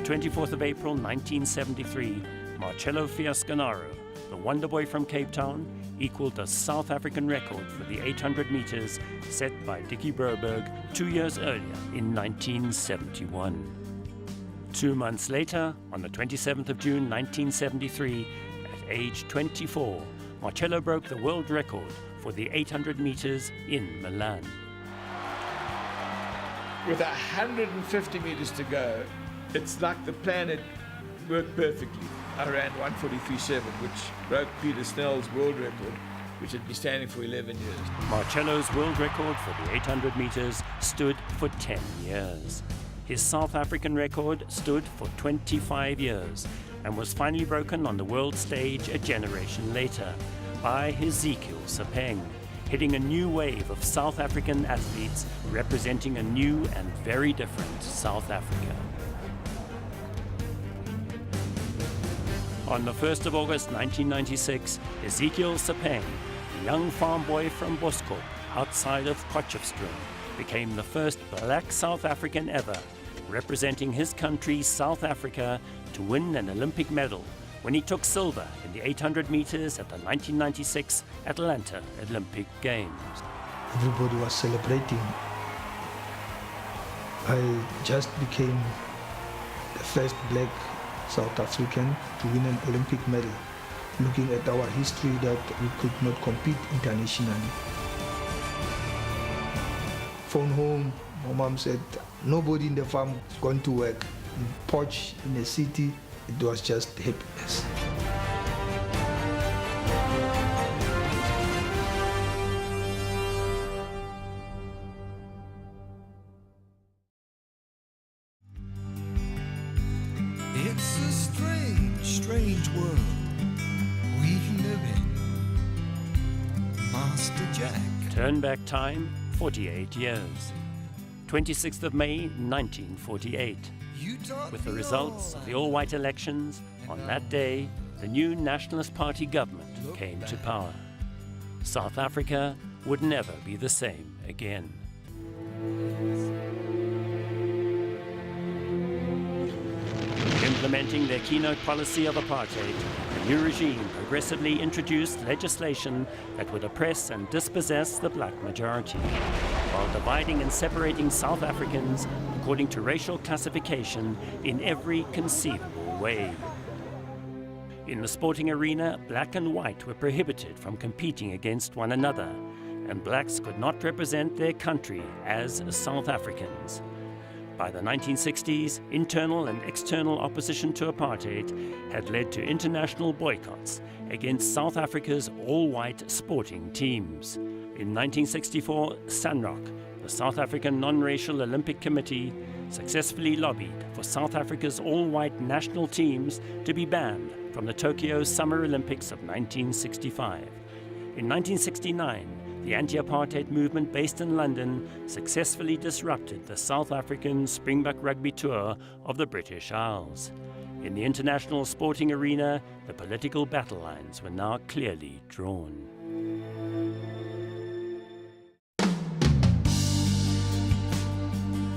24th of April 1973, Marcello Fiasconaro, the wonder boy from Cape Town, equaled the South African record for the 800 meters set by Dickie Broberg 2 years earlier in 1971. 2 months later, on the 27th of June 1973, at age 24, Marcello broke the world record for the 800 meters in Milan. With 150 meters to go, it's like the plan had worked perfectly. I ran 1:43.7, which broke Peter Snell's world record, which had been standing for 11 years. Marcello's world record for the 800 meters stood for 10 years. His South African record stood for 25 years and was finally broken on the world stage a generation later by Hezekiel Sepeng, hitting a new wave of South African athletes representing a new and very different South Africa. On the 1st of August 1996, Hezekiel Sepeng, a young farm boy from Boskop outside of Potchefstroom, became the first black South African ever, representing his country, South Africa, to win an Olympic medal when he took silver in the 800 meters at the 1996 Atlanta Olympic Games. Everybody was celebrating. I just became the first black South African to win an Olympic medal, looking at our history that we could not compete internationally. Phone home, my mom said, nobody in the farm is going to work. In Potch, in the city, it was just happiness. It's a strange, strange world we live in, Master Jack. Turn back time 48 years. 26th of May 1948. With the results of the all-white elections, on that day, the new Nationalist Party government came to power. South Africa would never be the same again. Implementing their keynote policy of apartheid, the new regime progressively introduced legislation that would oppress and dispossess the black majority, while dividing and separating South Africans according to racial classification in every conceivable way. In the sporting arena, black and white were prohibited from competing against one another, and blacks could not represent their country as South Africans. By the 1960s, internal and external opposition to apartheid had led to international boycotts against South Africa's all-white sporting teams. In 1964, SANROC, the South African Non-Racial Olympic Committee, successfully lobbied for South Africa's all-white national teams to be banned from the Tokyo Summer Olympics of 1965. In 1969, the anti-apartheid movement based in London successfully disrupted the South African Springbok rugby tour of the British Isles. In the international sporting arena, the political battle lines were now clearly drawn.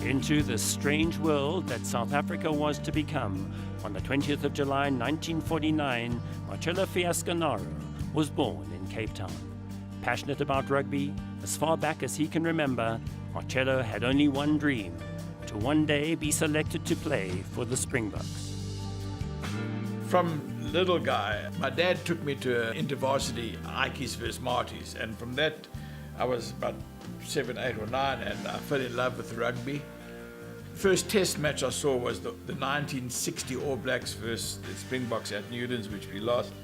Into the strange world that South Africa was to become, on the 20th of July 1949, Marcello Fiasconaro was born in Cape Town. Passionate about rugby, as far back as he can remember, Marcello had only one dream: to one day be selected to play for the Springboks. From little guy, my dad took me to InterVarsity Ikeys vs Marties, and from that I was about 7, 8 or 9, and I fell in love with rugby. First test match I saw was the 1960 All Blacks versus the Springboks at Newlands, which we lost.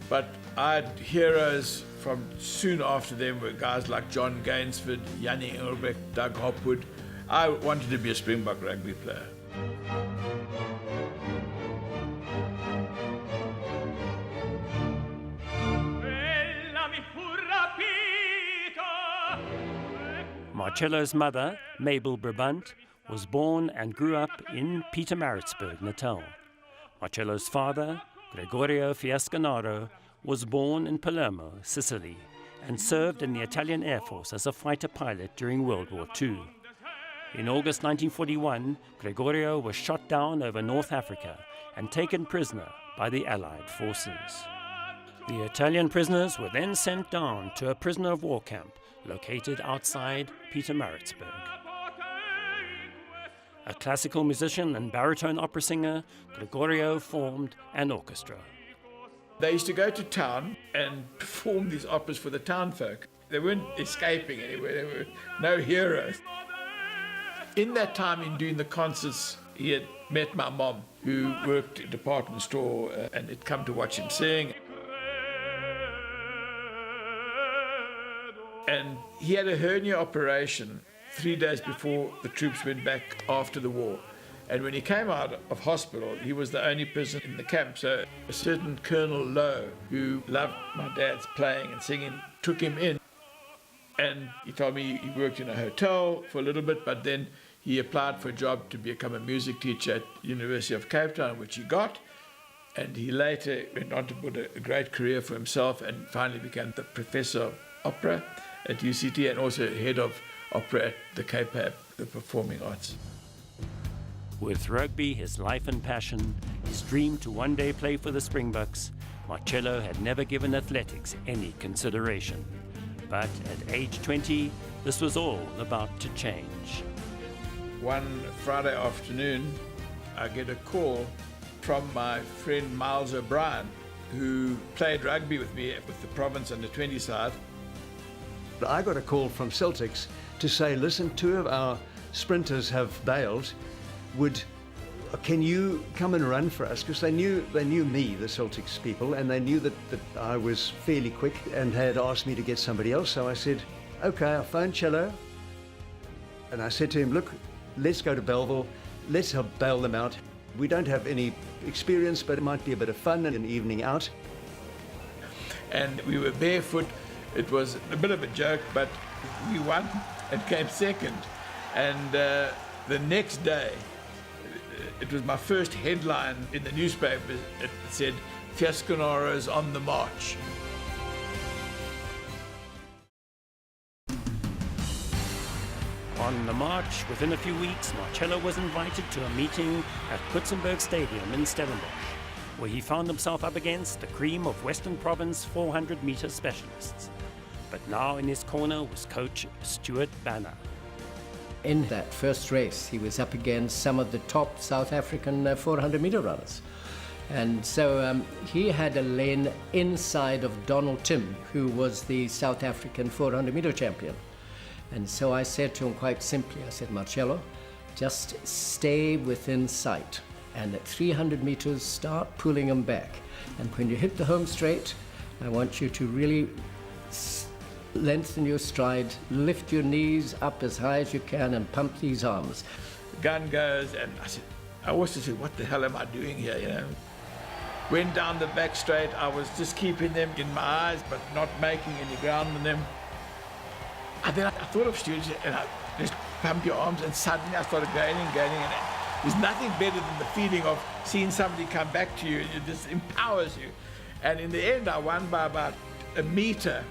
But I had heroes from soon after them were guys like John Gainsford, Jannie Engelbrecht, Doug Hopwood. I wanted to be a Springbok rugby player. Marcello's mother, Mabel Brabant, was born and grew up in Pietermaritzburg, Natal. Marcello's father, Gregorio Fiasconaro, was born in Palermo, Sicily, and served in the Italian Air Force as a fighter pilot during World War II. In August 1941, Gregorio was shot down over North Africa and taken prisoner by the Allied forces. The Italian prisoners were then sent down to a prisoner of war camp located outside Pietermaritzburg. A classical musician and baritone opera singer, Gregorio formed an orchestra. They used to go to town and perform these operas for the town folk. They weren't escaping anywhere, there were no heroes. In that time, in doing the concerts, he had met my mom, who worked at a department store and had come to watch him sing. And he had a hernia operation 3 days before the troops went back after the war. And when he came out of hospital, he was the only person in the camp. So a certain Colonel Lowe, who loved my dad's playing and singing, took him in. And he told me he worked in a hotel for a little bit, but then he applied for a job to become a music teacher at the University of Cape Town, which he got. And he later went on to put a great career for himself and finally became the professor of opera at UCT and also head of opera at the KPAP, the Performing Arts. With rugby his life and passion, his dream to one day play for the Springboks, Marcello had never given athletics any consideration. But at age 20, this was all about to change. One Friday afternoon, I get a call from my friend Miles O'Brien, who played rugby with me with the province under 20 side. I got a call from Celtics to say, listen, 2 of our sprinters have bailed. Can you come and run for us? Because they knew me, the Celtics people, and they knew that I was fairly quick and had asked me to get somebody else. So I said, okay, I phoned Cello. And I said to him, look, let's go to Belleville. Let's help bail them out. We don't have any experience, but it might be a bit of fun and an evening out. And we were barefoot. It was a bit of a joke, but we won and came second. And the next day, it was my first headline in the newspapers. It said, Fiasconaro's on the march. On the march, within a few weeks, Marcello was invited to a meeting at Kutsenberg Stadium in Stellenbosch, where he found himself up against the cream of Western Province 400-meter specialists. But now in his corner was coach Stuart Banner. In that first race, he was up against some of the top South African 400-meter runners. And so he had a lane inside of Donald Tim, who was the South African 400-meter champion. And so I said to him quite simply, I said, Marcello, just stay within sight. And at 300 meters, start pulling him back. And when you hit the home straight, I want you to really lengthen your stride, lift your knees up as high as you can and pump these arms. The gun goes, and I also said, what the hell am I doing here, you know? Went down the back straight. I was just keeping them in my eyes, but not making any ground on them. And then I thought of Stuart, and I just pump your arms, and suddenly I started gaining, and there's nothing better than the feeling of seeing somebody come back to you. It just empowers you. And in the end, I won by about a meter.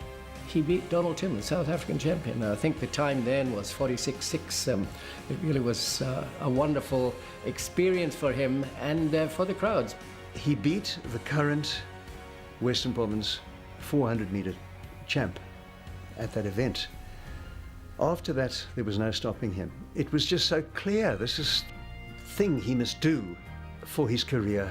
He beat Donald Tim, the South African champion. I think the time then was 46.6. It really was a wonderful experience for him and for the crowds. He beat the current Western Province 400-meter champ at that event. After that, there was no stopping him. It was just so clear, this is the thing he must do for his career.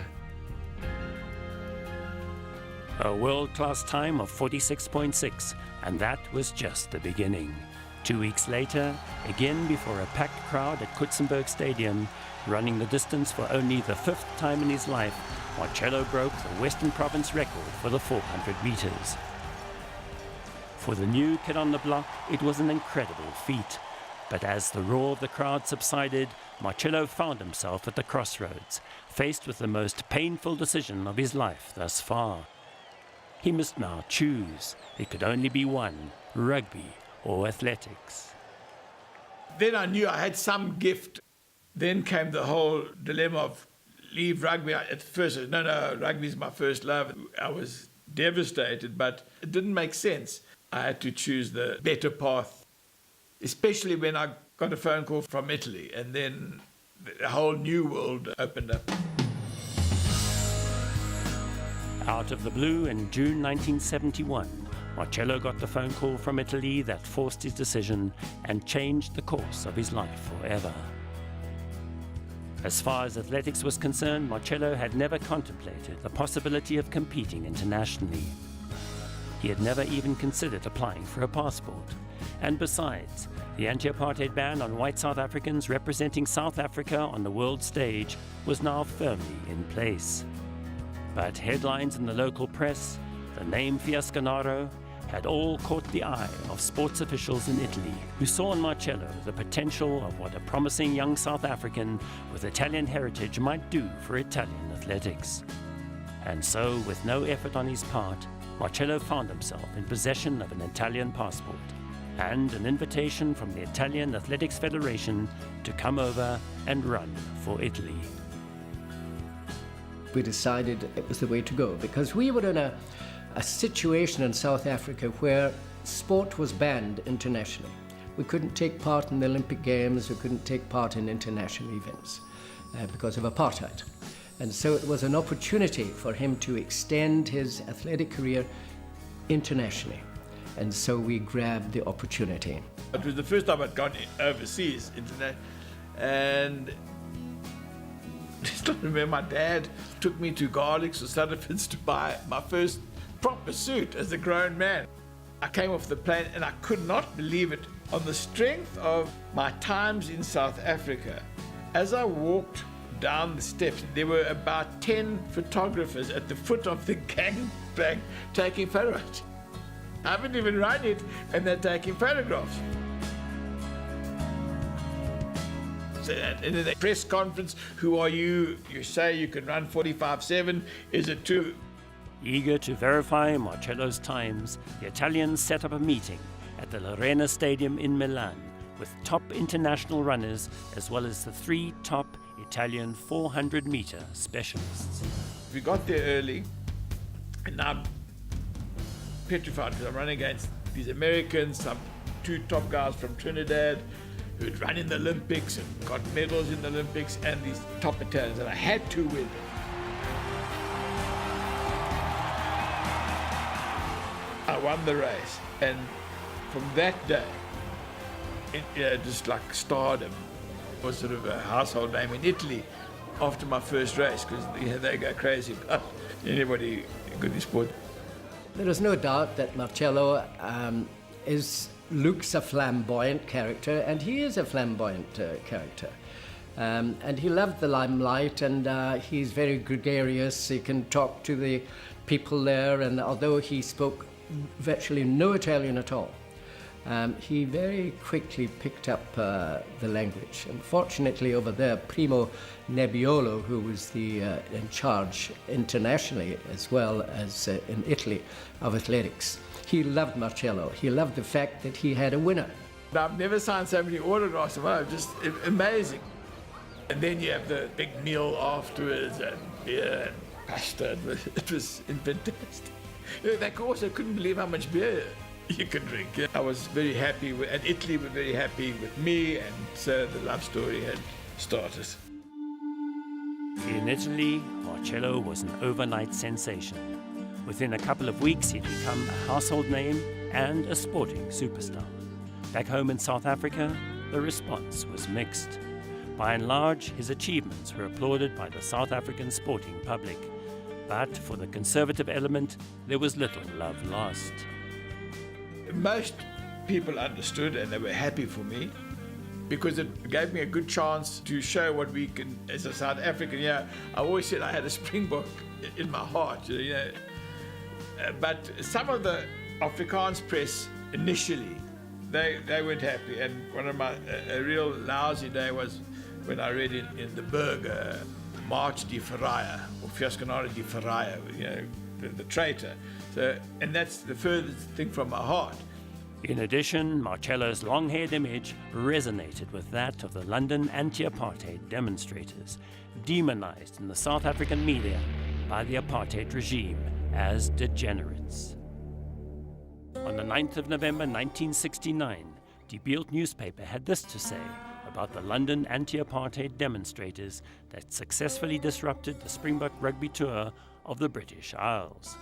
A world-class time of 46.6, and that was just the beginning. 2 weeks later, again before a packed crowd at Kutsenberg Stadium, running the distance for only the 5th time in his life, Marcello broke the Western Province record for the 400 meters. For the new kid on the block, it was an incredible feat. But as the roar of the crowd subsided, Marcello found himself at the crossroads, faced with the most painful decision of his life thus far. He must now choose. It could only be one, rugby or athletics. Then I knew I had some gift. Then came the whole dilemma of leave rugby. At first, I said, no, rugby's my first love. I was devastated, but it didn't make sense. I had to choose the better path, especially when I got a phone call from Italy, and then the whole new world opened up. Out of the blue in June 1971, Marcello got the phone call from Italy that forced his decision and changed the course of his life forever. As far as athletics was concerned, Marcello had never contemplated the possibility of competing internationally. He had never even considered applying for a passport. And besides, the anti-apartheid ban on white South Africans representing South Africa on the world stage was now firmly in place. But headlines in the local press, the name Fiasconaro, had all caught the eye of sports officials in Italy, who saw in Marcello the potential of what a promising young South African with Italian heritage might do for Italian athletics. And so, with no effort on his part, Marcello found himself in possession of an Italian passport and an invitation from the Italian Athletics Federation to come over and run for Italy. We decided it was the way to go because we were in a situation in South Africa where sport was banned internationally. We couldn't take part in the Olympic Games, we couldn't take part in international events because of apartheid. And so it was an opportunity for him to extend his athletic career internationally. And so we grabbed the opportunity. It was the first time I'd gone overseas, and I still remember my dad took me to Garlics or Sutherland's to buy my first proper suit as a grown man. I came off the plane and I could not believe it. On the strength of my times in South Africa, as I walked down the steps, there were about 10 photographers at the foot of the gangplank taking photographs. I haven't even run it and they're taking photographs. So in the press conference, who are you? You say you can run 45.7. Is it true? Eager to verify Marcello's times, the Italians set up a meeting at the Arena Stadium in Milan with top international runners as well as the 3 top Italian 400-meter specialists. We got there early, and I'm petrified because I'm running against these Americans, some 2 top guys from Trinidad who'd run in the Olympics and got medals in the Olympics, and these top Italians, and I had to win. I won the race, and from that day, just like stardom was sort of a household name in Italy after my first race, because they go crazy about anybody good in sport. There is no doubt that Marcello looks a flamboyant character, and he is a flamboyant character. And he loved the limelight, and he's very gregarious. He can talk to the people there, and although he spoke virtually no Italian at all, he very quickly picked up the language. Unfortunately, over there, Primo Nebbiolo, who was in charge internationally as well as in Italy of athletics, he loved Marcello. He loved the fact that he had a winner. I've never signed so many autographs. Just amazing. And then you have the big meal afterwards, and beer and pasta. It was fantastic. They also couldn't believe how much beer you could drink. I was very happy, and Italy were very happy with me, and so the love story had started. In Italy, Marcello was an overnight sensation. Within a couple of weeks, he'd become a household name and a sporting superstar. Back home in South Africa, the response was mixed. By and large, his achievements were applauded by the South African sporting public. But for the conservative element, there was little love lost. Most people understood, and they were happy for me, because it gave me a good chance to show what we can as a South African. I always said I had a Springbok in my heart, but some of the Afrikaans press initially, they weren't happy, and one of my a real lousy day was when I read in the Berg, March die Verraaier, or Fiasconaro die Verraaier, the traitor. So, and that's the furthest thing from my heart. In addition, Marcello's long-haired image resonated with that of the London anti-apartheid demonstrators, demonized in the South African media by the apartheid regime as degenerates. On the 9th of November 1969, Die Beeld newspaper had this to say about the London anti-apartheid demonstrators that successfully disrupted the Springbok rugby tour of the British Isles.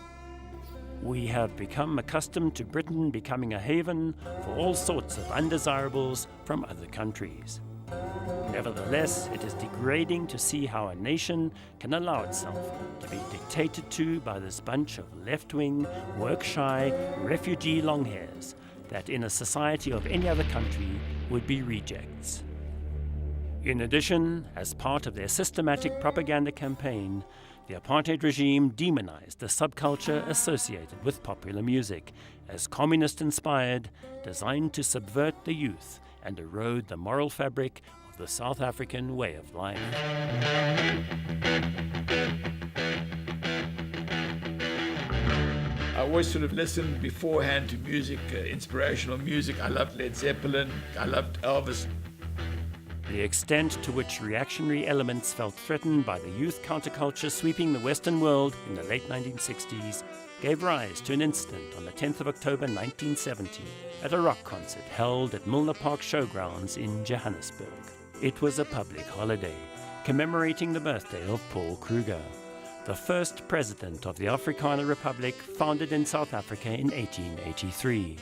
We have become accustomed to Britain becoming a haven for all sorts of undesirables from other countries. Nevertheless, it is degrading to see how a nation can allow itself to be dictated to by this bunch of left-wing, work-shy, refugee longhairs that in a society of any other country would be rejects. In addition, as part of their systematic propaganda campaign, the apartheid regime demonized the subculture associated with popular music as communist-inspired, designed to subvert the youth and erode the moral fabric of the South African way of life. I always sort of listened beforehand to music, inspirational music. I loved Led Zeppelin, I loved Elvis. The extent to which reactionary elements felt threatened by the youth counterculture sweeping the Western world in the late 1960s gave rise to an incident on the 10th of October 1970 at a rock concert held at Milner Park Showgrounds in Johannesburg. It was a public holiday, commemorating the birthday of Paul Kruger, the first president of the Afrikaner Republic founded in South Africa in 1883.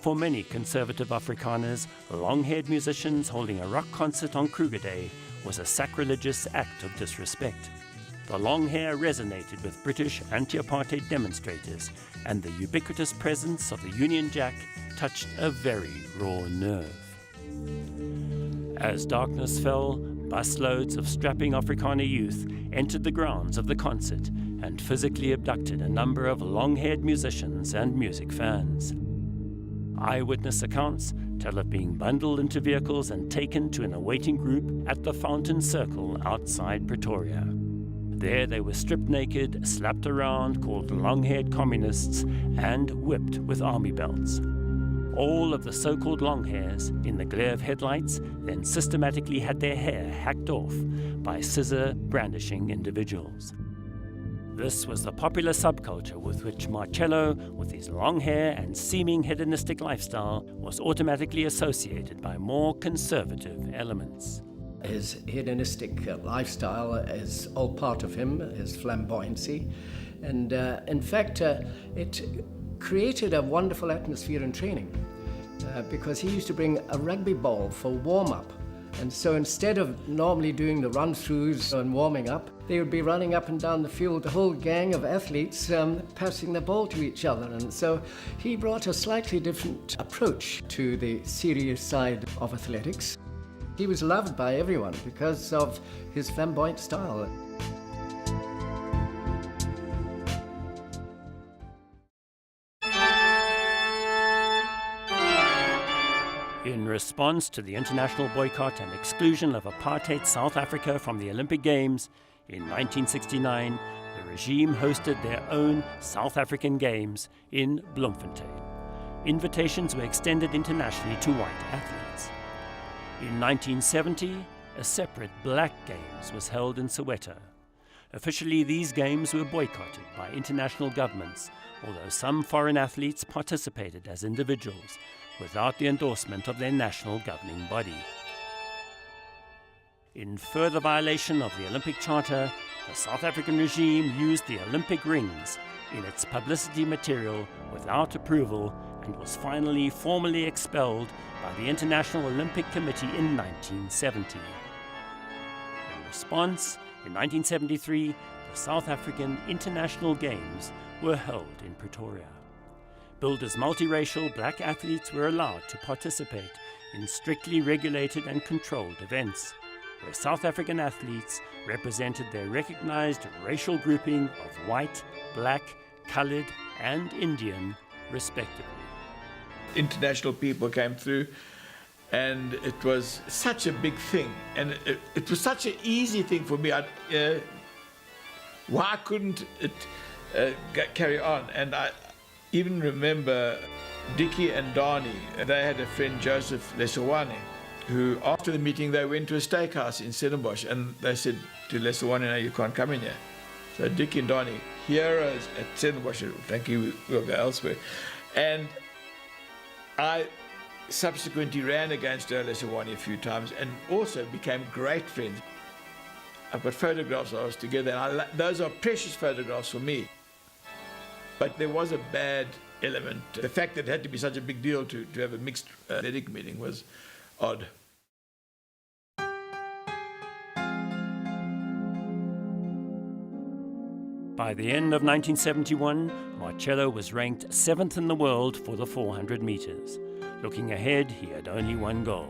For many conservative Afrikaners, long-haired musicians holding a rock concert on Kruger Day was a sacrilegious act of disrespect. The long hair resonated with British anti-apartheid demonstrators, and the ubiquitous presence of the Union Jack touched a very raw nerve. As darkness fell, busloads of strapping Afrikaner youth entered the grounds of the concert and physically abducted a number of long-haired musicians and music fans. Eyewitness accounts tell of being bundled into vehicles and taken to an awaiting group at the Fountain Circle outside Pretoria. There they were stripped naked, slapped around, called long-haired communists, and whipped with army belts. All of the so-called longhairs, in the glare of headlights, then systematically had their hair hacked off by scissor-brandishing individuals. This was the popular subculture with which Marcello, with his long hair and seeming hedonistic lifestyle, was automatically associated by more conservative elements. His hedonistic lifestyle is all part of him, his flamboyancy. And in fact, it created a wonderful atmosphere in training because he used to bring a rugby ball for warm-up. And so instead of normally doing the run-throughs and warming up, they would be running up and down the field, the whole gang of athletes passing the ball to each other. And so he brought a slightly different approach to the serious side of athletics. He was loved by everyone because of his flamboyant style. In response to the international boycott and exclusion of apartheid South Africa from the Olympic Games, in 1969, the regime hosted their own South African Games in Bloemfontein. Invitations were extended internationally to white athletes. In 1970, a separate Black Games was held in Soweto. Officially, these games were boycotted by international governments, although some foreign athletes participated as individuals, without the endorsement of their national governing body. In further violation of the Olympic Charter, the South African regime used the Olympic rings in its publicity material without approval and was finally formally expelled by the International Olympic Committee in 1970. In response, in 1973, the South African International Games were held in Pretoria. Billed as multiracial, black athletes were allowed to participate in strictly regulated and controlled events, where South African athletes represented their recognized racial grouping of white, black, colored, and Indian, respectively. International people came through, and it was such a big thing, and it was such an easy thing for me. Why couldn't it carry on? And I even remember Dickie and Donnie, they had a friend, Joseph Lesowane, who after the meeting they went to a steakhouse in Stellenbosch, and they said to Lesowane, "No, you can't come in here." So Dickie and Donnie, heroes at Stellenbosch, thank you, we'll go elsewhere. And I Subsequently ran against Ole Sewani a few times and also became great friends. I've got photographs of us together, and those are precious photographs for me. But there was a bad element. The fact that it had to be such a big deal to have a mixed athletic meeting was odd. By the end of 1971, Marcello was ranked 7th in the world for the 400 meters. Looking ahead, he had only one goal: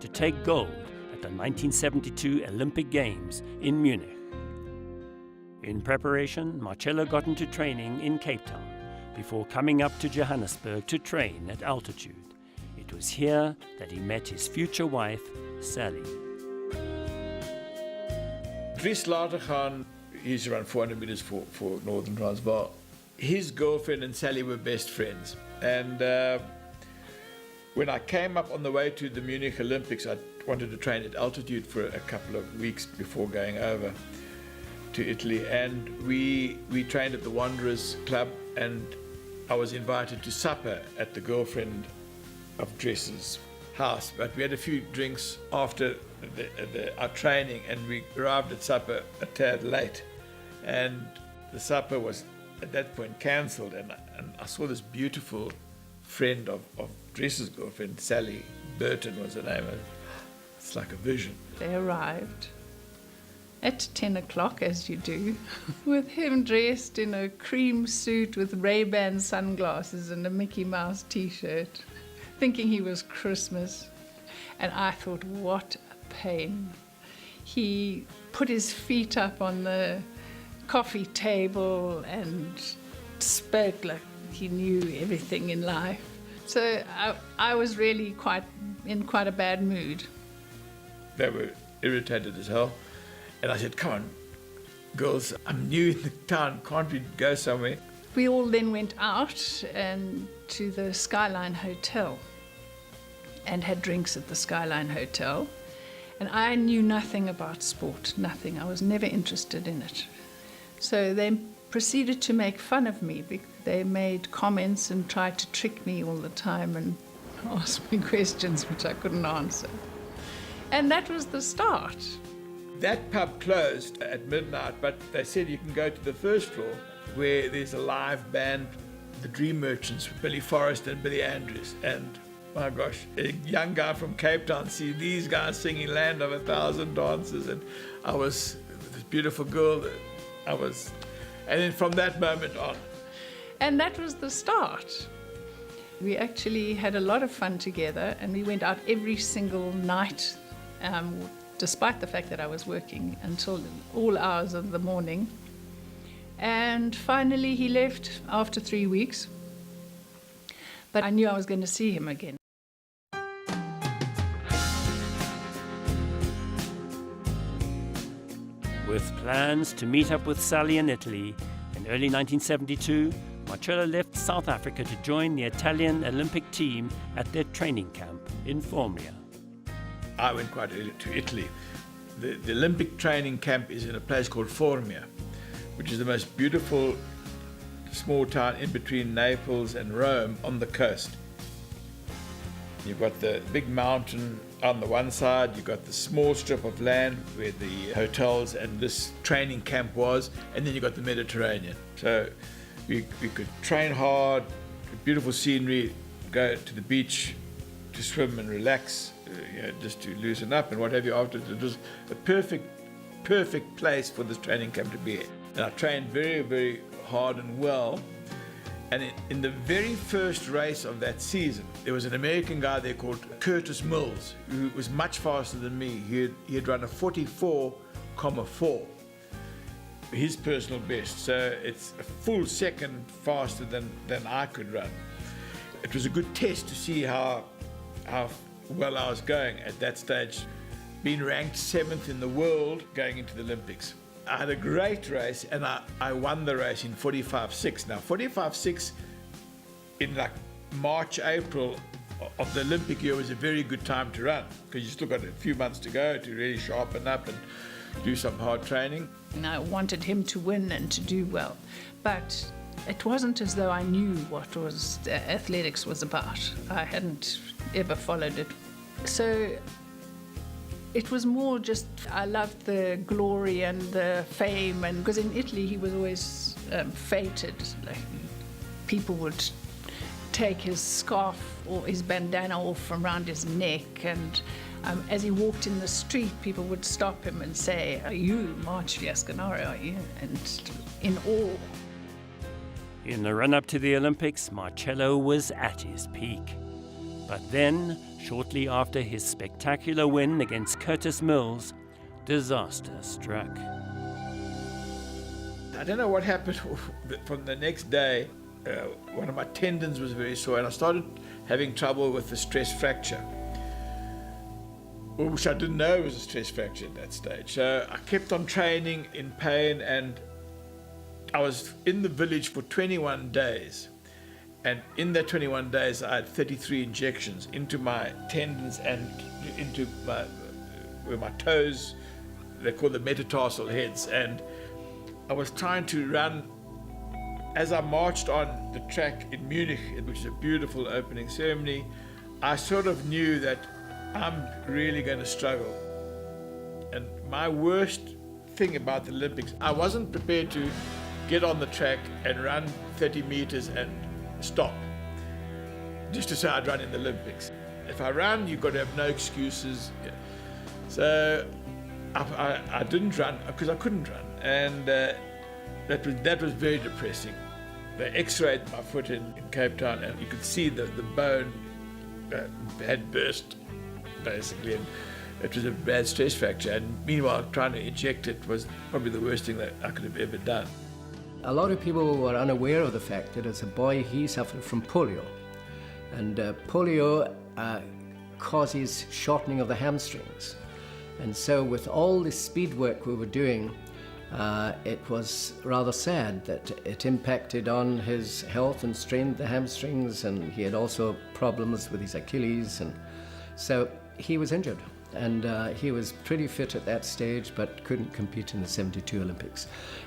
to take gold at the 1972 Olympic Games in Munich. In preparation, Marcello got into training in Cape Town before coming up to Johannesburg to train at altitude. It was here that he met his future wife, Sally. Dries Latergaan, he's around 400 meters for Northern Transvaal. His girlfriend and Sally were best friends. And when I came up on the way to the Munich Olympics, I wanted to train at altitude for a couple of weeks before going over to Italy. And we trained at the Wanderers Club, and I was invited to supper at the girlfriend of Dres's house. But we had a few drinks after our training, and we arrived at supper a tad late. And the supper was at that point cancelled, and I saw this beautiful friend of Dres's girlfriend, Sally. Burton was her name. It's like a vision. They arrived at 10 o'clock, as you do, with him dressed in a cream suit with Ray-Ban sunglasses and a Mickey Mouse t-shirt, thinking he was Christmas. And I thought, what a pain. He put his feet up on the coffee table and spoke like he knew everything in life. So I was really in quite a bad mood. They were irritated as hell. And I said, come on, girls, I'm new in the town, can't we go somewhere? We all then went out and to the Skyline Hotel and had drinks at the Skyline Hotel. And I knew nothing about sport, nothing. I was never interested in it. So they proceeded to make fun of me. They made comments and tried to trick me all the time and asked me questions which I couldn't answer. And that was the start. That pub closed at midnight, but they said you can go to the first floor where there's a live band, the Dream Merchants, Billy Forrest and Billy Andrews. And my gosh, a young guy from Cape Town, see these guys singing Land of 1,000 Dances, and I was this beautiful girl. And then from that moment on. And that was the start. We actually had a lot of fun together, and we went out every single night, despite the fact that I was working until all hours of the morning. And finally he left after 3 weeks, but I knew I was going to see him again. With plans to meet up with Sally in Italy, in early 1972, Marcello left South Africa to join the Italian Olympic team at their training camp in Formia. I went quite early to Italy. The Olympic training camp is in a place called Formia, which is the most beautiful small town in between Naples and Rome on the coast. You've got the big mountain on the one side, you've got the small strip of land where the hotels and this training camp was, and then you've got the Mediterranean. So we could train hard, beautiful scenery, go to the beach to swim and relax, just to loosen up and what have you afterwards. It was a perfect place for this training camp to be. And I trained very, very hard and well. And in the very first race of that season, there was an American guy there called Curtis Mills, who was much faster than me. He had run a 44,4, his personal best. So it's a full second faster than I could run. It was a good test to see how well I was going at that stage, being ranked 7th in the world going into the Olympics. I had a great race, and I won the race in 45.6. Now, 45.6 in like March, April of the Olympic year was a very good time to run, because you still got a few months to go to really sharpen up and do some hard training. And I wanted him to win and to do well. But it wasn't as though I knew what athletics was about. I hadn't ever followed it. So it was more just, I loved the glory and the fame, and because in Italy he was always feted. Like, people would take his scarf or his bandana off from around his neck, and as he walked in the street, people would stop him and say, "Are you Marcello Fiasconaro, are you?" And in awe. In the run-up to the Olympics, Marcello was at his peak. But then, shortly after his spectacular win against Curtis Mills, disaster struck. I don't know what happened from the next day. One of my tendons was very sore, and I started having trouble with the stress fracture, which I didn't know was a stress fracture at that stage. So I kept on training in pain, and I was in the village for 21 days. And in that 21 days, I had 33 injections into my tendons and into where my toes, they're called the metatarsal heads. And I was trying to run. As I marched on the track in Munich, which is a beautiful opening ceremony, I sort of knew that I'm really going to struggle. And my worst thing about the Olympics, I wasn't prepared to get on the track and run 30 meters and stop, just to say I'd run in the Olympics. If I run, you've got to have no excuses. So I didn't run because I couldn't run, and that was very depressing. They x-rayed my foot in Cape Town, and you could see the bone had burst, basically, and it was a bad stress fracture. And meanwhile, trying to inject it was probably the worst thing that I could have ever done. A lot of people were unaware of the fact that as a boy he suffered from polio. And polio causes shortening of the hamstrings. And so with all the speed work we were doing, it was rather sad that it impacted on his health and strained the hamstrings, and he had also problems with his Achilles, and so he was injured. And he was pretty fit at that stage, but couldn't compete in the 72 Olympics.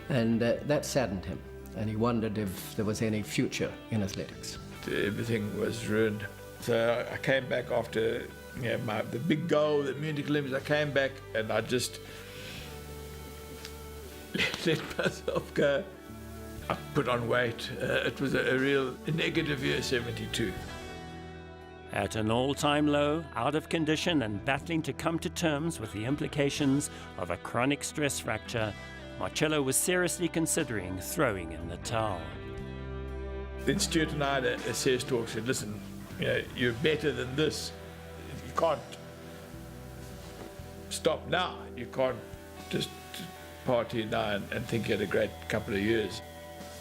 And that saddened him, and he wondered if there was any future in athletics. Everything was ruined. So I came back after the big goal, the Munich Olympics. I came back and I just let myself go. I put on weight. It was a real negative year, 72. At an all-time low, out of condition and battling to come to terms with the implications of a chronic stress fracture, Marcello was seriously considering throwing in the towel. Then Stuart and I had a serious talk. Said, "Listen, you're better than this. You can't stop now. You can't just party now and think you had a great couple of years.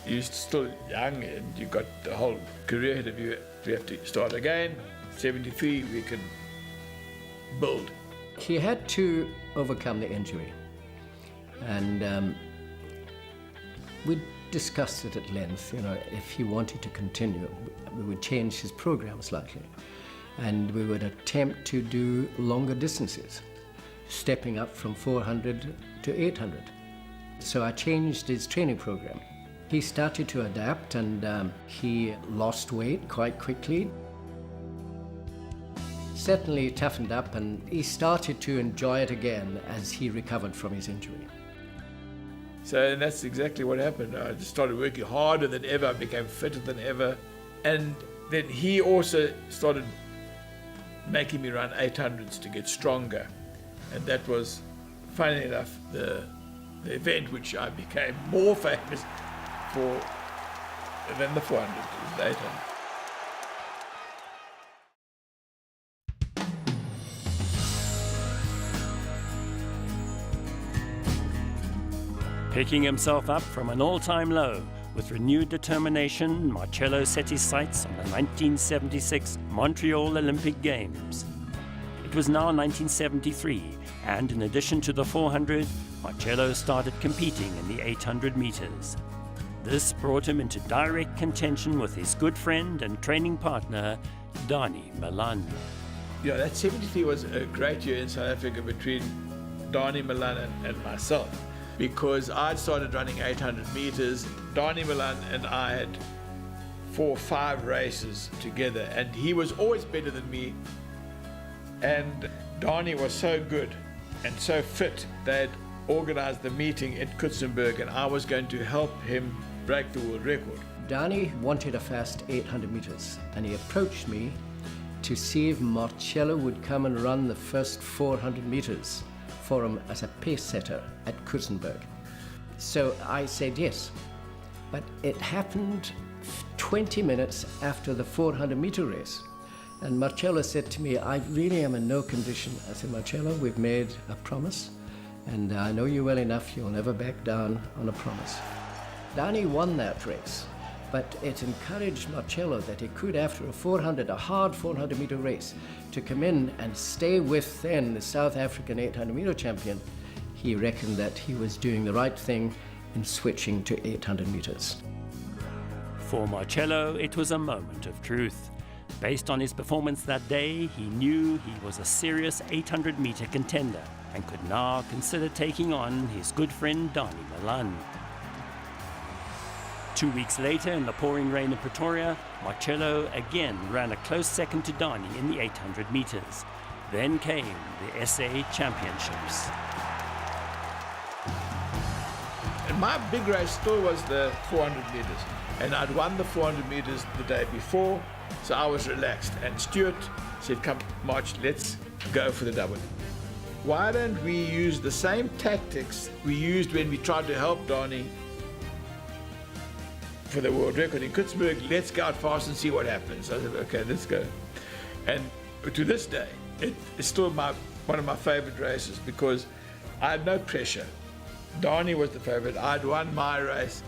You're still young and you've got the whole career ahead of you. We have to start again. 73, we can build." He had to overcome the injury, and we discussed it at length. If he wanted to continue, we would change his program slightly, and we would attempt to do longer distances, stepping up from 400 to 800. So I changed his training program. He started to adapt, and he lost weight quite quickly. Certainly toughened up, and he started to enjoy it again as he recovered from his injury. So that's exactly what happened. I just started working harder than ever. I became fitter than ever. And then he also started making me run 800s to get stronger. And that was, funny enough, the event which I became more famous for than the 400, it was the 800. Picking himself up from an all-time low, with renewed determination, Marcello set his sights on the 1976 Montreal Olympic Games. It was now 1973, and in addition to the 400, Marcello started competing in the 800 meters. This brought him into direct contention with his good friend and training partner, Milan. That 73 was a great year in South Africa between Milan and myself. because I'd started running 800 meters. Donnie Milan and I had 4 or 5 races together, and he was always better than me. And Donnie was so good and so fit, they'd organized the meeting at Kutsenberg, and I was going to help him break the world record. Donnie wanted a fast 800 meters, and he approached me to see if Marcello would come and run the first 400 meters for him as a pace setter at Kutsenberg. So I said yes, but it happened 20 minutes after the 400 meter race. And Marcello said to me, I really am in no condition. I said, Marcello, we've made a promise, and I know you well enough, you'll never back down on a promise. Donnie won that race, but it encouraged Marcello that he could, after a hard 400 meter race, to come in and stay with then the South African 800 meter champion. He reckoned that he was doing the right thing in switching to 800 meters. For Marcello, it was a moment of truth. Based on his performance that day, he knew he was a serious 800-meter contender and could now consider taking on his good friend Donnie Milan. 2 weeks later, in the pouring rain in Pretoria, Marcello again ran a close second to Donnie in the 800 meters. Then came the SA Championships. And my big race still was the 400 meters. And I'd won the 400 meters the day before, so I was relaxed. And Stuart said, come, March, let's go for the double. Why don't we use the same tactics we used when we tried to help Donnie for the world record in Kutsenberg? Let's go out fast and see what happens. I said, okay, let's go. And to this day, it's still one of my favorite races because I had no pressure. Donnie was the favorite. I'd won my race.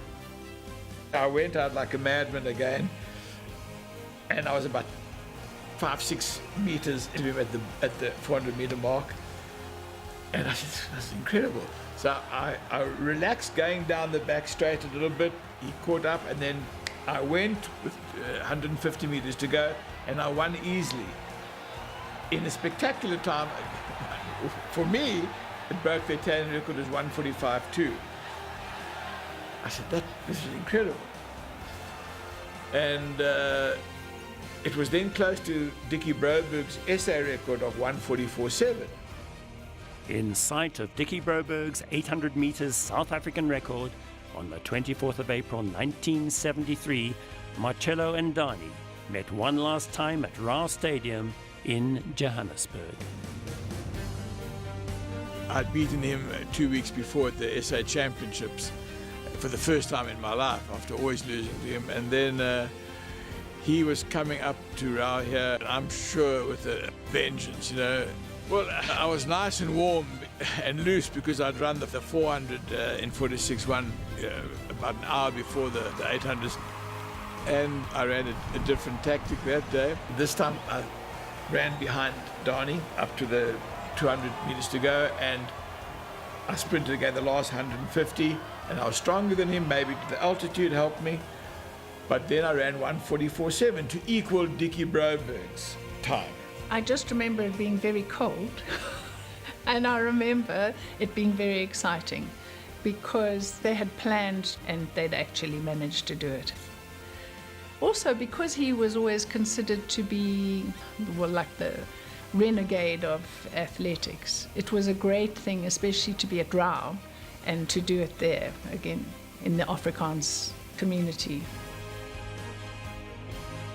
I went out like a madman again, and I was about 5-6 meters into him at the 400 meter mark, and I said, that's incredible. So I relaxed going down the back straight a little bit. He caught up, and then I went with 150 meters to go, and I won easily. In a spectacular time, for me, it broke the Italian record as 1:45.2. I said, this is incredible. And it was then close to Dickie Broberg's SA record of 1:44.7. In sight of Dickie Broberg's 800 meters South African record, on the 24th of April 1973, Marcello and Donnie met one last time at Rao Stadium in Johannesburg. I'd beaten him 2 weeks before at the SA Championships for the first time in my life, after always losing to him. And then he was coming up to Rao here, I'm sure with a vengeance, you know. Well, I was nice and warm and loose because I'd run the 400 in 46.1 about an hour before the 800s. And I ran a different tactic that day. This time I ran behind Donnie up to the 200 meters to go, and I sprinted again the last 150, and I was stronger than him. Maybe the altitude helped me, but then I ran 1:44.7 to equal Dickie Broberg's time. I just remember it being very cold, and I remember it being very exciting because they had planned and they'd actually managed to do it. Also because he was always considered to be, well, like the renegade of athletics. It was a great thing, especially to be at Rao and to do it there, again, in the Afrikaans community.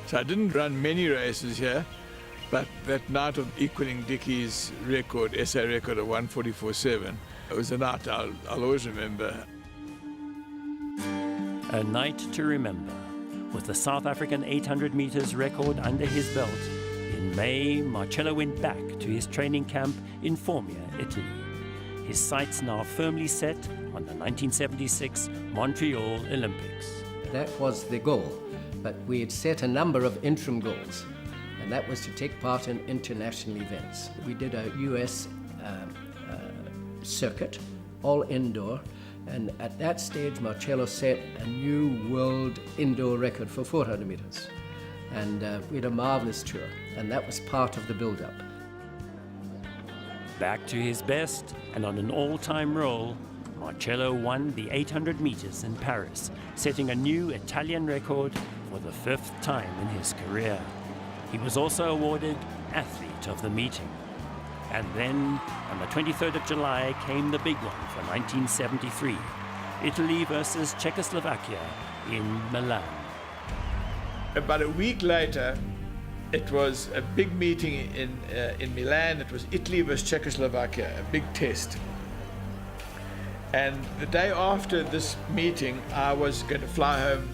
So I didn't run many races here, but that night of equaling Dickie's record, SA record of 1:44.7, it was a night I'll always remember. A night to remember. With the South African 800 meters record under his belt, in May, Marcello went back to his training camp in Formia, Italy. His sights now firmly set on the 1976 Montreal Olympics. That was the goal, but we had set a number of interim goals, and that was to take part in international events. We did a US circuit, all indoor, and at that stage Marcello set a new world indoor record for 400 meters. And we had a marvelous tour, and that was part of the build-up. Back to his best and on an all-time roll, Marcello won the 800 meters in Paris, setting a new Italian record for the 5th time in his career. He was also awarded Athlete of the Meeting. And then, on the 23rd of July, came the big one for 1973, Italy versus Czechoslovakia in Milan. About a week later, it was a big meeting in Milan. It was Italy versus Czechoslovakia, a big test. And the day after this meeting, I was going to fly home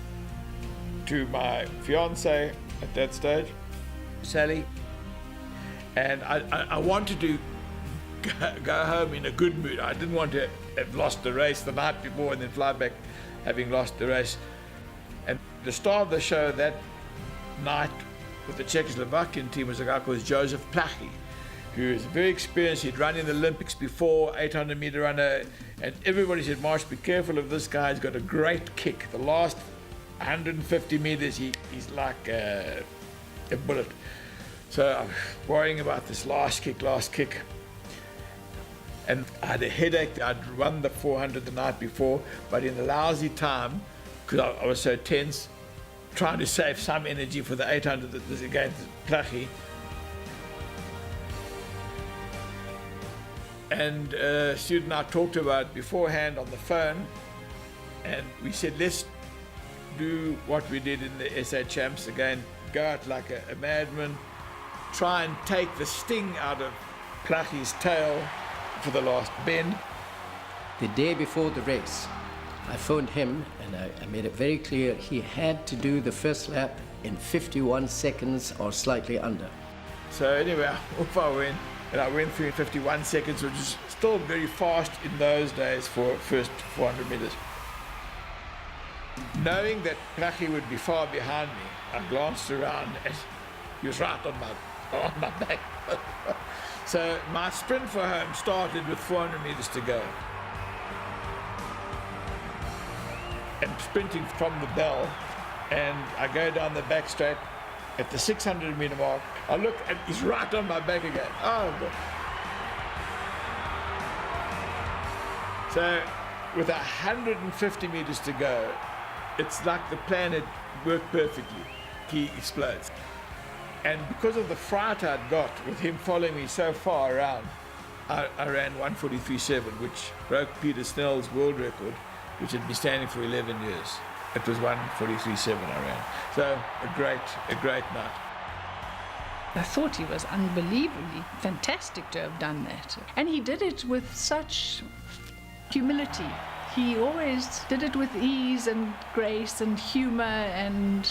to my fiancée at that stage, Sally. And I wanted to go home in a good mood. I didn't want to have lost the race the night before and then fly back having lost the race. And the star of the show that night with the Czechoslovakian team was a guy called Joseph Plachy, who is very experienced. He'd run in the Olympics before, 800-meter runner, and everybody said, Marsh, be careful of this guy. He's got a great kick. The last 150 meters, he's like a bullet. So I'm worrying about this last kick. And I had a headache. I'd run the 400 the night before, but in a lousy time, because I was so tense, trying to save some energy for the 800 that was against Plachy. And Stu and I talked about it beforehand on the phone, and we said, let's do what we did in the SA Champs again, go out like a madman, try and take the sting out of Plachy's tail for the last bend. The day before the race, I phoned him and I made it very clear he had to do the first lap in 51 seconds or slightly under. So anyway, off I went, and I went through in 51 seconds, which is still very fast in those days for first 400 meters. Knowing that Plachy would be far behind me, I glanced around and he was right on my back. So my sprint for home started with 400 meters to go. And sprinting from the bell, and I go down the back straight at the 600 meter mark. I look and he's right on my back again. Oh, God. So with 150 meters to go, it's like the plan had worked perfectly. He explodes. And because of the fright I'd got with him following me so far around, I ran 1:43.7, which broke Peter Snell's world record, which had been standing for 11 years. It was 1:43.7 I ran. So a great night. I thought he was unbelievably fantastic to have done that. And he did it with such humility. He always did it with ease and grace and humor and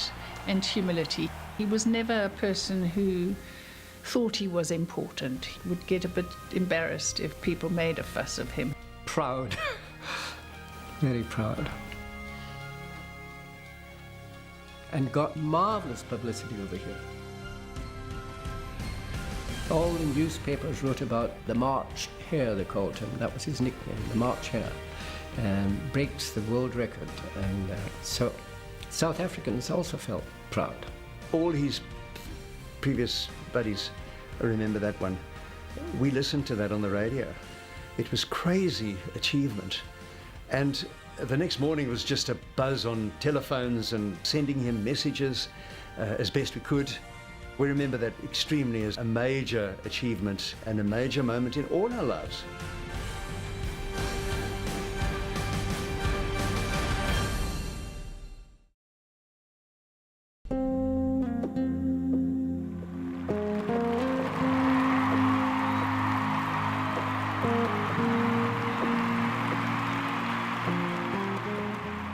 humility. He was never a person who thought he was important. He would get a bit embarrassed if people made a fuss of him. Proud. Very proud. And got marvelous publicity over here. All the newspapers wrote about the March Hare, they called him. That was his nickname, the March Hare. And breaks the world record. And so South Africans also felt proud. All his previous buddies remember that one. We listened to that on the radio. It was crazy achievement. And the next morning was just a buzz on telephones and sending him messages as best we could. We remember that extremely as a major achievement and a major moment in all our lives.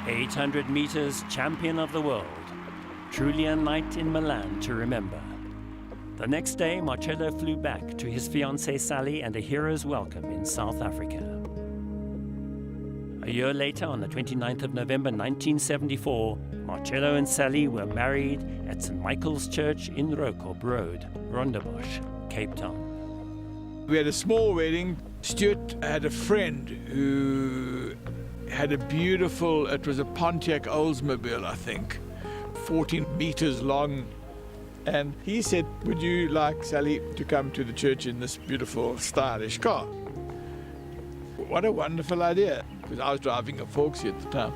.800 meters champion of the world. Truly a night in Milan to remember. The next day, Marcello flew back to his fiancée Sally and a hero's welcome in South Africa. A year later, on the 29th of November 1974, Marcello and Sally were married at St. Michael's Church in Rooikop Road, Rondebosch, Cape Town. We had a small wedding. Stuart had a friend who had a beautiful, it was a Pontiac Oldsmobile, I think, 14 meters long. And he said, would you like Sally to come to the church in this beautiful, stylish car? What a wonderful idea. because I was driving a Volkswagen at the time.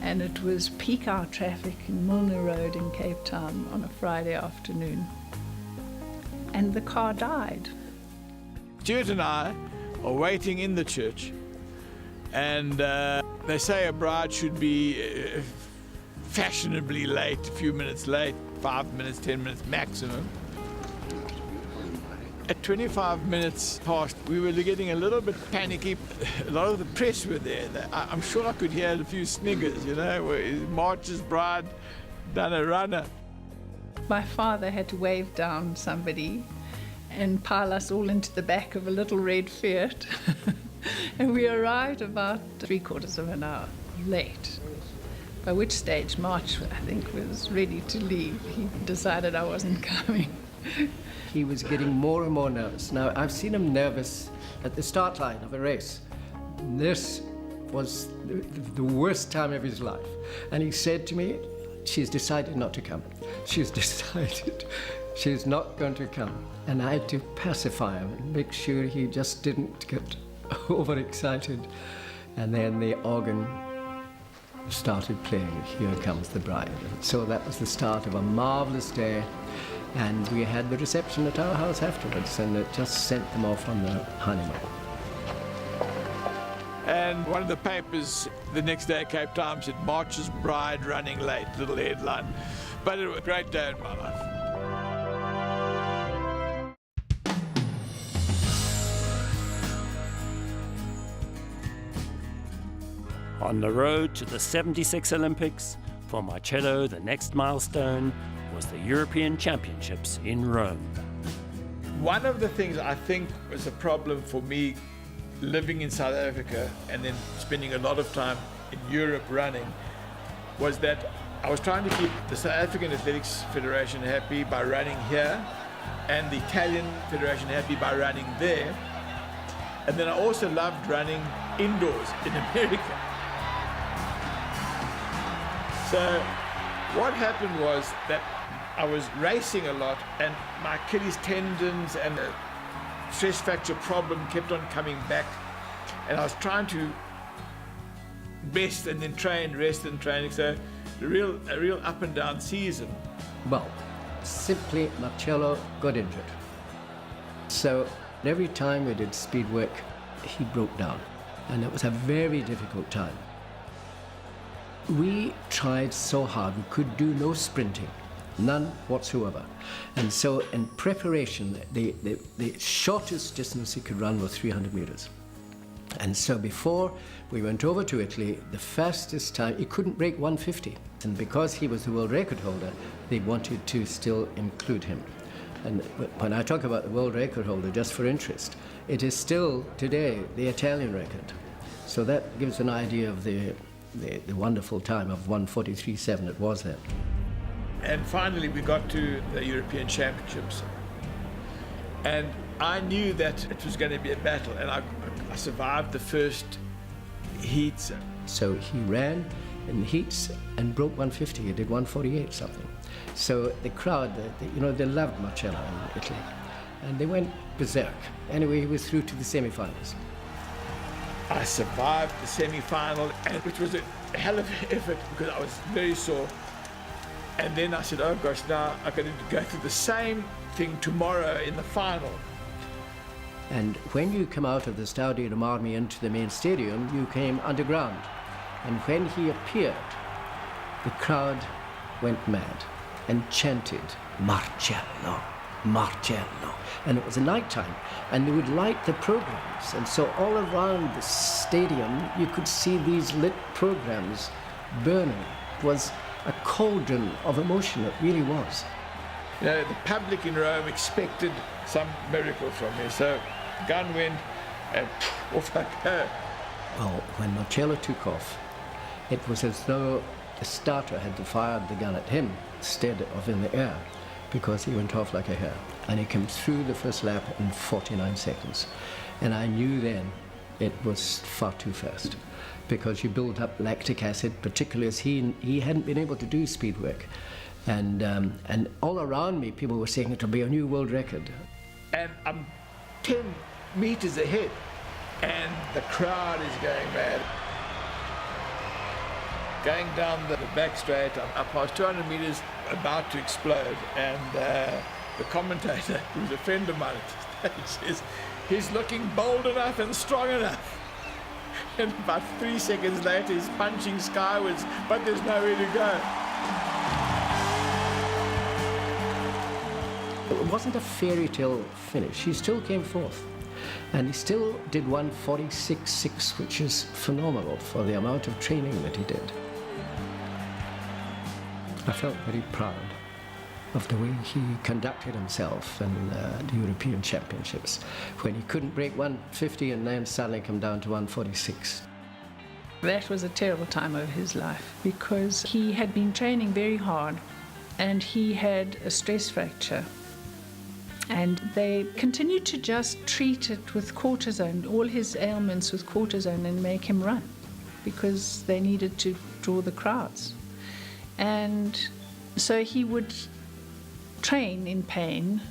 And it was peak hour traffic in Milner Road in Cape Town on a Friday afternoon. And the car died. Stuart and I are waiting in the church, and they say a bride should be fashionably late, a few minutes late, 5 minutes, 10 minutes maximum. At 25 minutes past, we were getting a little bit panicky. A lot of the press were there. I'm sure I could hear a few sniggers, you know, where March's bride done a runner. My father had to wave down somebody and pile us all into the back of a little red Fiat. And we arrived about 3/4 of an hour late, by which stage March, I think, was ready to leave. He decided I wasn't coming. He was getting more and more nervous. Now, I've seen him nervous at the start line of a race. This was the worst time of his life. And he said to me, she's decided not to come. She's decided she's not going to come. And I had to pacify him and make sure he just didn't get overexcited. And then the organ started playing, Here Comes the Bride. So that was the start of a marvelous day. And we had the reception at our house afterwards, and it just sent them off on their honeymoon. And one of the papers the next day, Cape Town, said, March's bride running late, little headline. But it was a great day in my life. On the road to the 76 Olympics, for Marcello, the next milestone was the European Championships in Rome. One of the things I think was a problem for me living in South Africa and then spending a lot of time in Europe running was that I was trying to keep the South African Athletics Federation happy by running here and the Italian Federation happy by running there. And then I also loved running indoors in America. So what happened was that I was racing a lot and my Achilles tendons and the stress fracture problem kept on coming back, and I was trying to rest and then train, rest and training, so a real up and down season. Well, simply Marcello got injured. So every time we did speed work, he broke down, and it was a very difficult time. We tried so hard, we could do no sprinting. None whatsoever. And so in preparation, the shortest distance he could run was 300 meters. And so before we went over to Italy, the fastest time, he couldn't break 150. And because he was the world record holder, they wanted to still include him. And when I talk about the world record holder, just for interest, it is still today the Italian record. So that gives an idea of the wonderful time of 1:43.7 it was then. And finally we got to the European Championships. And I knew that it was going to be a battle, and I survived the first heats. So he ran in the heats and broke 150. He did 1:48 something. So the crowd, they loved Marcello in Italy, and they went berserk. Anyway, he was through to the semi-finals. I survived the semi-final, which was a hell of an effort because I was very sore. And then I said, oh gosh, now I'm going to go through the same thing tomorrow in the final. And when you come out of the Stadio de Marmi into the main stadium, you came underground. And when he appeared, the crowd went mad and chanted, Marcello, Marcello. And it was a night time, and they would light the programs. And so all around the stadium, you could see these lit programs burning. It was a cauldron of emotion, it really was. You know, the public in Rome expected some miracle from me, so gun went and off I go. Well, when Marcello took off, it was as though the starter had fired the gun at him instead of in the air, because he went off like a hare. And he came through the first lap in 49 seconds. And I knew then it was far too fast, because you build up lactic acid, particularly as he hadn't been able to do speed work. And all around me, people were saying it'll be a new world record. And I'm 10 meters ahead, and the crowd is going mad. Going down the back straight, I'm past 200 meters, about to explode, and the commentator, who's a friend of mine, says, he's looking bold enough and strong enough. And about 3 seconds later, he's punching skywards, but there's nowhere to go. It wasn't a fairy tale finish. He still came fourth. And he still did 1:46.6, which is phenomenal for the amount of training that he did. I felt very proud of the way he conducted himself in the European Championships, when he couldn't break 1:50 and then suddenly come down to 1:46. That was a terrible time of his life, because he had been training very hard and he had a stress fracture. And they continued to just treat it with cortisone, all his ailments with cortisone, and make him run, because they needed to draw the crowds. And so he would train in pain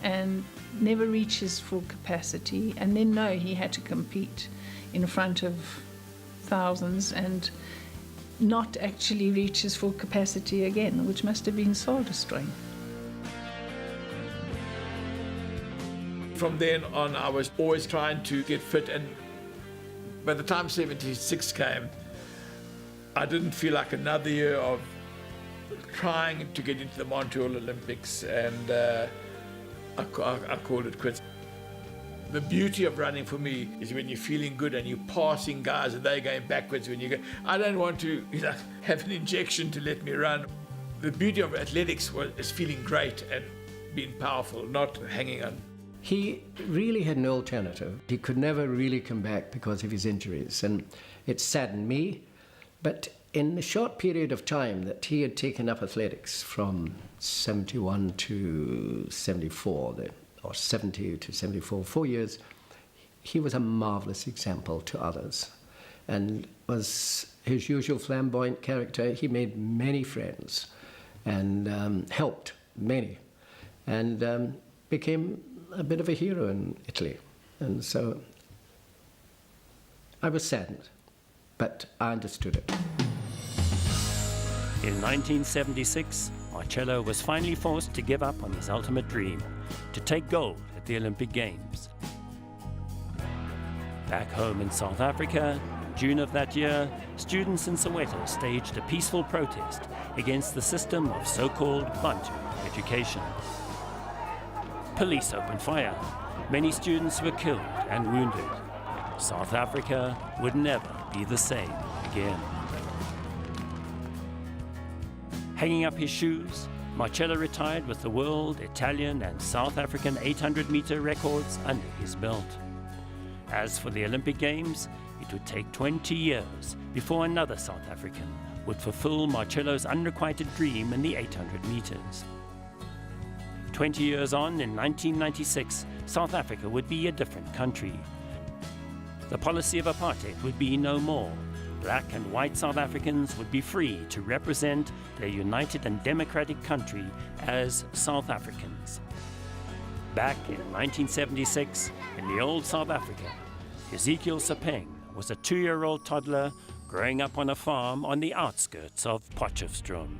and never reach his full capacity, and then know he had to compete in front of thousands and not actually reach his full capacity again, which must have been soul-destroying. From then on, I was always trying to get fit, and by the time 76 came, I didn't feel like another year of trying to get into the Montreal Olympics, and I called it quits. The beauty of running for me is when you're feeling good and you're passing guys and they're going backwards when you go. I don't want to have an injection to let me run. The beauty of athletics is feeling great and being powerful, not hanging on. He really had no alternative. He could never really come back because of his injuries, and it saddened me. But in the short period of time that he had taken up athletics, from 71 to 74, or 70 to 74, 4 years, he was a marvelous example to others, and was his usual flamboyant character. He made many friends and helped many, and became a bit of a hero in Italy. And so I was saddened, but I understood it. In 1976, Marcello was finally forced to give up on his ultimate dream, to take gold at the Olympic Games. Back home in South Africa, in June of that year, students in Soweto staged a peaceful protest against the system of so-called Bantu education. Police opened fire. Many students were killed and wounded. South Africa would never be the same again. Hanging up his shoes, Marcello retired with the world, Italian and South African 800-meter records under his belt. As for the Olympic Games, it would take 20 years before another South African would fulfill Marcello's unrequited dream in the 800 meters. 20 years on, in 1996, South Africa would be a different country. The policy of apartheid would be no more. Black and white South Africans would be free to represent their united and democratic country as South Africans. Back in 1976, in the old South Africa, Hezekiel Sepeng was a 2-year-old toddler growing up on a farm on the outskirts of Potchefstroom.